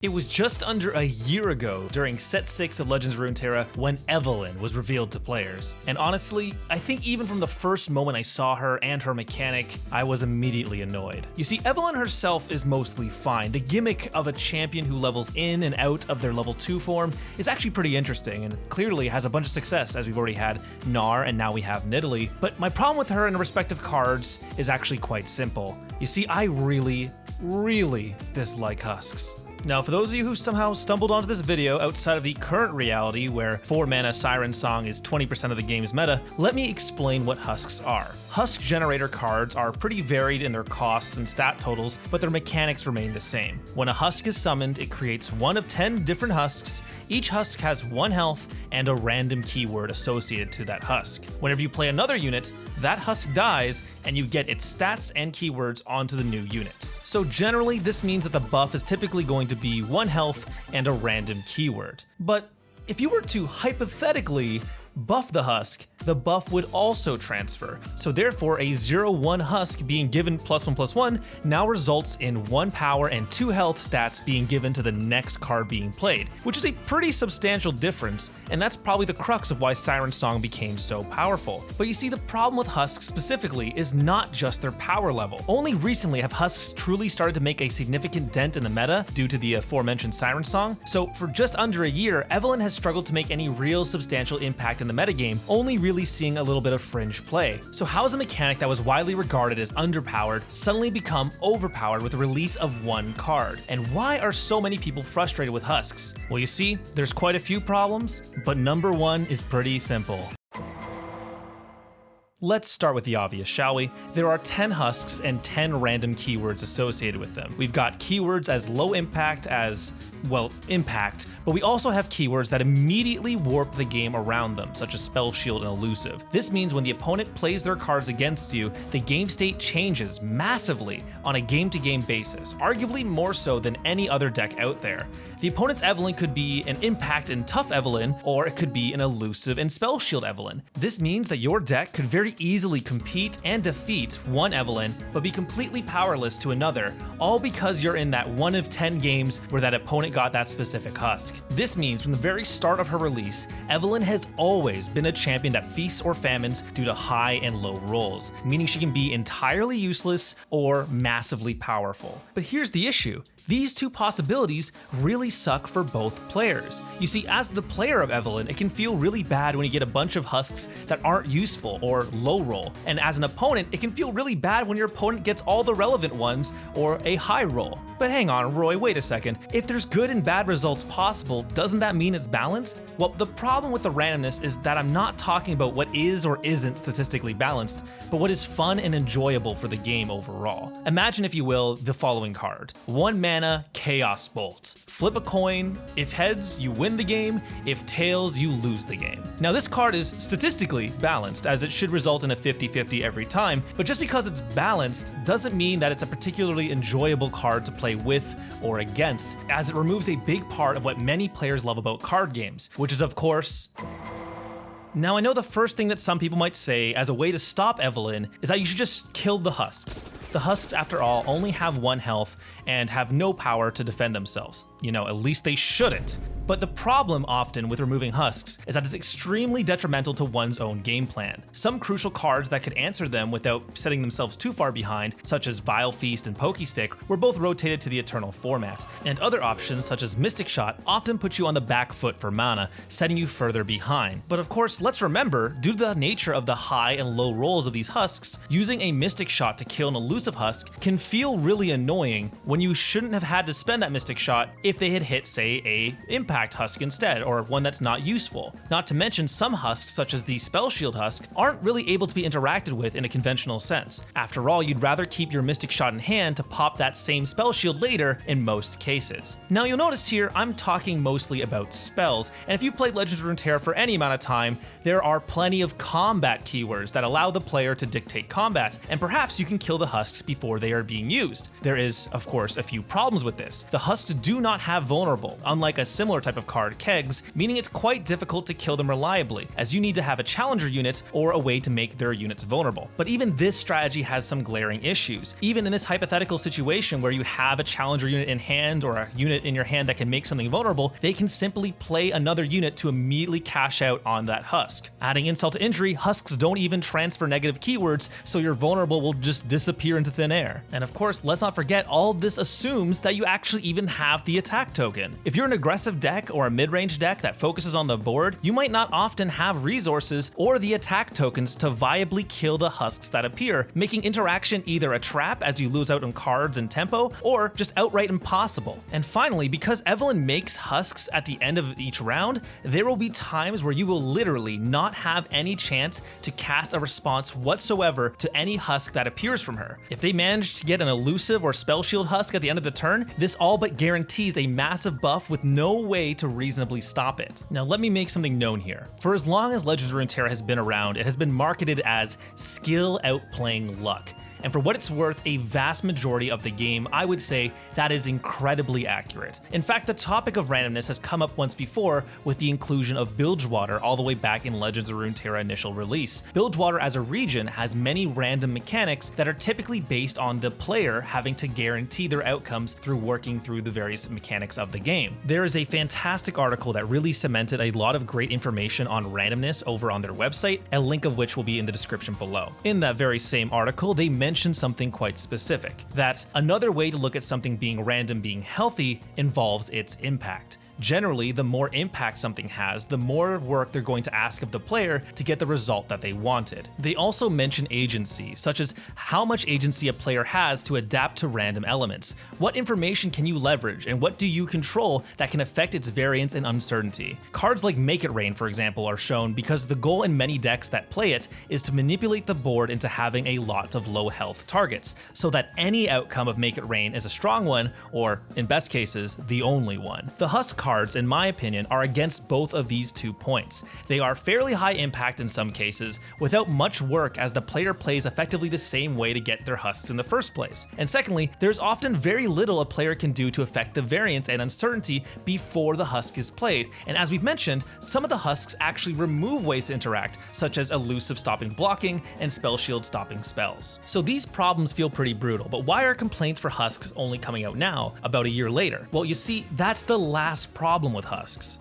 It was just under a year ago during Set 6 of Legends of Runeterra when Evelynn was revealed to players. And honestly, I think even from the first moment I saw her and her mechanic, I was immediately annoyed. You see, Evelynn herself is mostly fine. The gimmick of a champion who levels in and out of their level 2 form is actually pretty interesting and clearly has a bunch of success, as we've already had Gnar and now we have Nidalee. But my problem with her and her respective cards is actually quite simple. You see, I really dislike Husks. Now, for those of you who somehow stumbled onto this video outside of the current reality where 4-mana Siren Song is 20% of the game's meta, let me explain what Husks are. Husk generator cards are pretty varied in their costs and stat totals, but their mechanics remain the same. When a Husk is summoned, it creates one of 10 different Husks. Each Husk has 1 health and a random keyword associated to that Husk. Whenever you play another unit, that Husk dies and you get its stats and keywords onto the new unit. So generally, this means that the buff is typically going to be 1 health and a random keyword. But if you were to hypothetically buff the Husk, the buff would also transfer. So therefore, a 0-1 Husk being given +1/+1 now results in 1 power and 2 health stats being given to the next card being played, which is a pretty substantial difference, and that's probably the crux of why Siren Song became so powerful. But you see, the problem with Husks specifically is not just their power level. Only recently have Husks truly started to make a significant dent in the meta due to the aforementioned Siren Song. So for just under a year, Evelynn has struggled to make any real substantial impact in the metagame, only really seeing a little bit of fringe play. So how has a mechanic that was widely regarded as underpowered suddenly become overpowered with the release of 1 card? And why are so many people frustrated with Husks? Well, you see, there's quite a few problems, but number 1 is pretty simple. Let's start with the obvious, shall we? There are 10 Husks and 10 random keywords associated with them. We've got keywords as low impact as, well, impact, but we also have keywords that immediately warp the game around them, such as Spell Shield and Elusive. This means when the opponent plays their cards against you, the game state changes massively on a game-to-game basis, arguably more so than any other deck out there. The opponent's Evelynn could be an impact and tough Evelynn, or it could be an elusive and Spell Shield Evelynn. This means that your deck could very easily compete and defeat one Evelynn, but be completely powerless to another, all because you're in that 1 of 10 games where that opponent got that specific Husk. This means from the very start of her release, Evelynn has always been a champion that feasts or famines due to high and low rolls, meaning she can be entirely useless or massively powerful. But here's the issue. These two possibilities really suck for both players. You see, as the player of Evelynn, it can feel really bad when you get a bunch of Husks that aren't useful or low roll. And as an opponent, it can feel really bad when your opponent gets all the relevant ones or a high roll. But hang on, Roy, wait a second. If there's good and bad results possible, doesn't that mean it's balanced? Well, the problem with the randomness is that I'm not talking about what is or isn't statistically balanced, but what is fun and enjoyable for the game overall. Imagine, if you will, the following card. 1 mana Chaos Bolt. Flip a coin. If heads, you win the game. If tails, you lose the game. Now, this card is statistically balanced, as it should result in a 50-50 every time, but just because it's balanced doesn't mean that it's a particularly enjoyable card to play with or against, as it removes a big part of what many players love about card games, which is, of course... Now, I know the first thing that some people might say as a way to stop Evelynn is that you should just kill the Husks. The Husks, after all, only have 1 health and have no power to defend themselves. You know, at least they shouldn't. But the problem often with removing Husks is that it's extremely detrimental to one's own game plan. Some crucial cards that could answer them without setting themselves too far behind, such as Vile Feast and Pokestick, were both rotated to the Eternal format, and other options such as Mystic Shot often put you on the back foot for mana, setting you further behind. But of course, let's remember, due to the nature of the high and low rolls of these Husks, using a Mystic Shot to kill an elusive Husk can feel really annoying when you shouldn't have had to spend that Mystic Shot if they had hit, say, a Impact Husk instead, or one that's not useful. Not to mention, some Husks, such as the Spell Shield Husk, aren't really able to be interacted with in a conventional sense. After all, you'd rather keep your Mystic Shot in hand to pop that same Spell Shield later in most cases. Now, you'll notice here, I'm talking mostly about spells, and if you've played Legends of Runeterra for any amount of time, there are plenty of combat keywords that allow the player to dictate combat, and perhaps you can kill the Husks before they are being used. There is, of course, a few problems with this. The Husks do not have vulnerable, unlike a similar type type of card kegs, meaning it's quite difficult to kill them reliably, as you need to have a challenger unit or a way to make their units vulnerable. But even this strategy has some glaring issues. Even in this hypothetical situation where you have a challenger unit in hand or a unit in your hand that can make something vulnerable, they can simply play another unit to immediately cash out on that Husk. Adding insult to injury, Husks don't even transfer negative keywords, so your vulnerable will just disappear into thin air. And of course, let's not forget, all of this assumes that you actually even have the attack token. If you're an aggressive deck or a mid-range deck that focuses on the board, you might not often have resources or the attack tokens to viably kill the Husks that appear, making interaction either a trap as you lose out on cards and tempo, or just outright impossible. And finally, because Evelyn makes Husks at the end of each round, there will be times where you will literally not have any chance to cast a response whatsoever to any Husk that appears from her. If they manage to get an elusive or spell shield Husk at the end of the turn, this all but guarantees a massive buff with no way to reasonably stop it. Now let me make something known here. For as long as Legends of Runeterra has been around, it has been marketed as skill outplaying luck. And for what it's worth, a vast majority of the game, I would say that is incredibly accurate. In fact, the topic of randomness has come up once before with the inclusion of Bilgewater all the way back in Legends of Runeterra initial release. Bilgewater as a region has many random mechanics that are typically based on the player having to guarantee their outcomes through working through the various mechanics of the game. There is a fantastic article that really cemented a lot of great information on randomness over on their website, a link of which will be in the description below. In that very same article, they mentioned something quite specific, that another way to look at something being random being healthy involves its impact. Generally, the more impact something has, the more work they're going to ask of the player to get the result that they wanted. They also mention agency, such as how much agency a player has to adapt to random elements. What information can you leverage, and what do you control that can affect its variance and uncertainty? Cards like Make It Rain, for example, are shown because the goal in many decks that play it is to manipulate the board into having a lot of low health targets, so that any outcome of Make It Rain is a strong one, or in best cases, the only one. The Husk cards, in my opinion, are against both of these 2 points. They are fairly high impact in some cases, without much work as the player plays effectively the same way to get their Husks in the first place. And secondly, there's often very little a player can do to affect the variance and uncertainty before the Husk is played, and as we've mentioned, some of the Husks actually remove ways to interact, such as elusive stopping blocking and spell shield stopping spells. So these problems feel pretty brutal, but why are complaints for Husks only coming out now, about a year later? Well, you see, that's the last problem with Husks.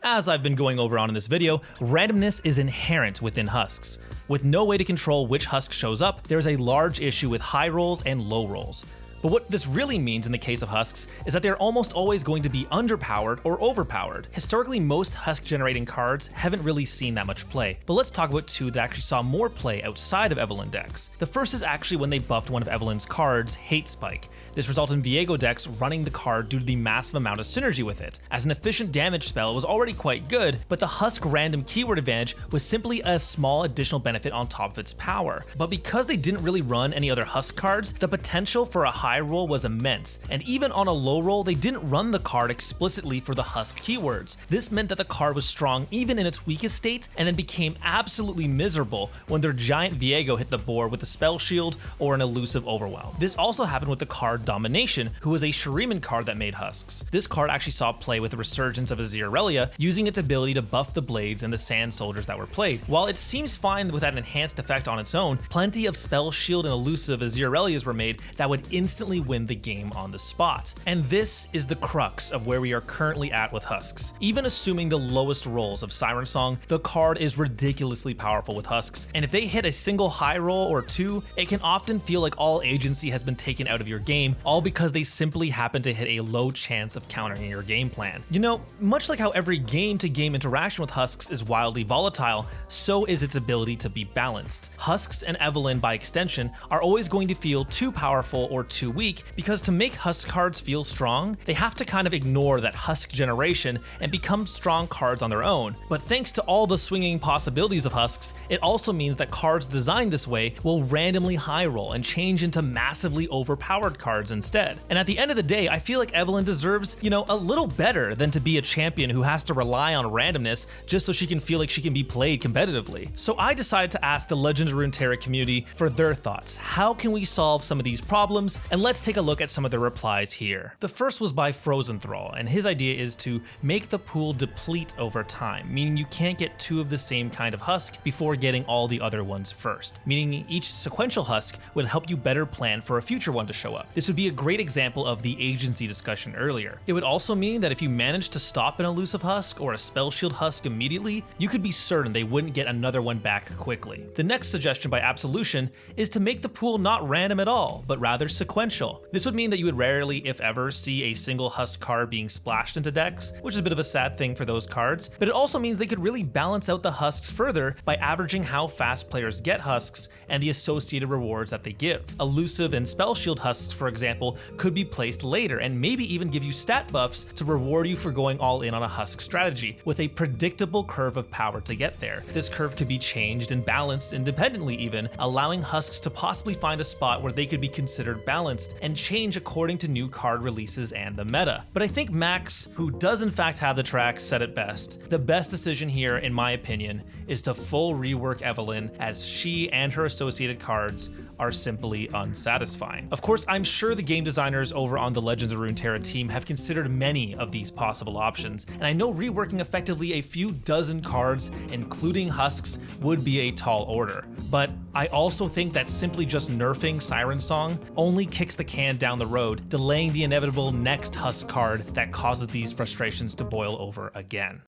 As I've been going over on in this video, randomness is inherent within Husks. With no way to control which Husk shows up, there's a large issue with high rolls and low rolls. But what this really means in the case of Husks is that they're almost always going to be underpowered or overpowered. Historically, most Husk generating cards haven't really seen that much play, but let's talk about 2 that actually saw more play outside of Evelyn decks. The first is actually when they buffed one of Evelyn's cards, Hate Spike. This resulted in Viego decks running the card due to the massive amount of synergy with it. As an efficient damage spell, it was already quite good, but the Husk random keyword advantage was simply a small additional benefit on top of its power. But because they didn't really run any other Husk cards, the potential for a high roll was immense, and even on a low roll, they didn't run the card explicitly for the Husk keywords. This meant that the card was strong even in its weakest state, and then became absolutely miserable when their giant Viego hit the board with a spell shield or an elusive overwhelm. This also happened with the card Domination, who was a Shuriman card that made Husks. This card actually saw play with the resurgence of Azir Aurelia, using its ability to buff the blades and the sand soldiers that were played. While it seems fine with that enhanced effect on its own, plenty of spell shield and elusive Azir Aurelias were made that would instantly win the game on the spot. And this is the crux of where we are currently at with Husks. Even assuming the lowest rolls of Siren Song, the card is ridiculously powerful with Husks, and if they hit a single high roll or 2, it can often feel like all agency has been taken out of your game, all because they simply happen to hit a low chance of countering your game plan. You know, much like how every game-to-game interaction with Husks is wildly volatile, so is its ability to be balanced. Husks and Evelyn, by extension, are always going to feel too powerful or too weak, because to make Husk cards feel strong, they have to kind of ignore that Husk generation and become strong cards on their own. But thanks to all the swinging possibilities of Husks, it also means that cards designed this way will randomly high roll and change into massively overpowered cards instead. And at the end of the day, I feel like Evelyn deserves, you know, a little better than to be a champion who has to rely on randomness just so she can feel like she can be played competitively. So I decided to ask the Legends of Runeterra community for their thoughts. How can we solve some of these problems, and And let's take a look at some of the replies here. The first was by Frozen Thrall, and his idea is to make the pool deplete over time, meaning you can't get 2 of the same kind of husk before getting all the other ones first, meaning each sequential husk would help you better plan for a future one to show up. This would be a great example of the agency discussion earlier. It would also mean that if you managed to stop an elusive husk or a spell shield husk immediately, you could be certain they wouldn't get another one back quickly. The next suggestion by Absolution is to make the pool not random at all, but rather sequential. This would mean that you would rarely, if ever, see a single husk card being splashed into decks, which is a bit of a sad thing for those cards, but it also means they could really balance out the husks further by averaging how fast players get husks and the associated rewards that they give. Elusive and spell shield husks, for example, could be placed later and maybe even give you stat buffs to reward you for going all in on a husk strategy, with a predictable curve of power to get there. This curve could be changed and balanced independently even, allowing husks to possibly find a spot where they could be considered balanced and change according to new card releases and the meta. But I think Max, who does in fact have the tracks, said it best. The best decision here, in my opinion, is to full rework Evelyn, as she and her associated cards are simply unsatisfying. Of course, I'm sure the game designers over on the Legends of Runeterra team have considered many of these possible options, and I know reworking effectively a few dozen cards, including husks, would be a tall order. But I also think that simply just nerfing Siren Song only kicks the can down the road, delaying the inevitable next husk card that causes these frustrations to boil over again.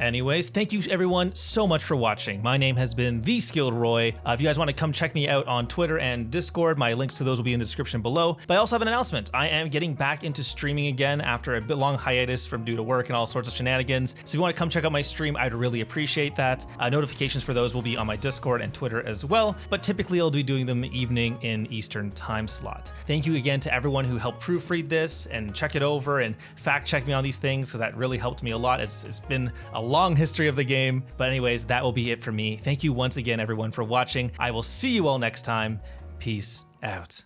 Anyways, thank you everyone so much for watching. My name has been TheSkilledRoy. If you guys want to come check me out on Twitter and Discord, my links to those will be in the description below. But I also have an announcement. I am getting back into streaming again after a bit long hiatus from due to work and all sorts of shenanigans. So if you want to come check out my stream, I'd really appreciate that. Notifications for those will be on my Discord and Twitter as well, but typically I'll be doing them evening in Eastern time slot. Thank you again to everyone who helped proofread this and check it over and fact check me on these things, so that really helped me a lot. It's been a long history of the game. But anyways, that will be it for me. Thank you once again, everyone, for watching. I will see you all next time. Peace out.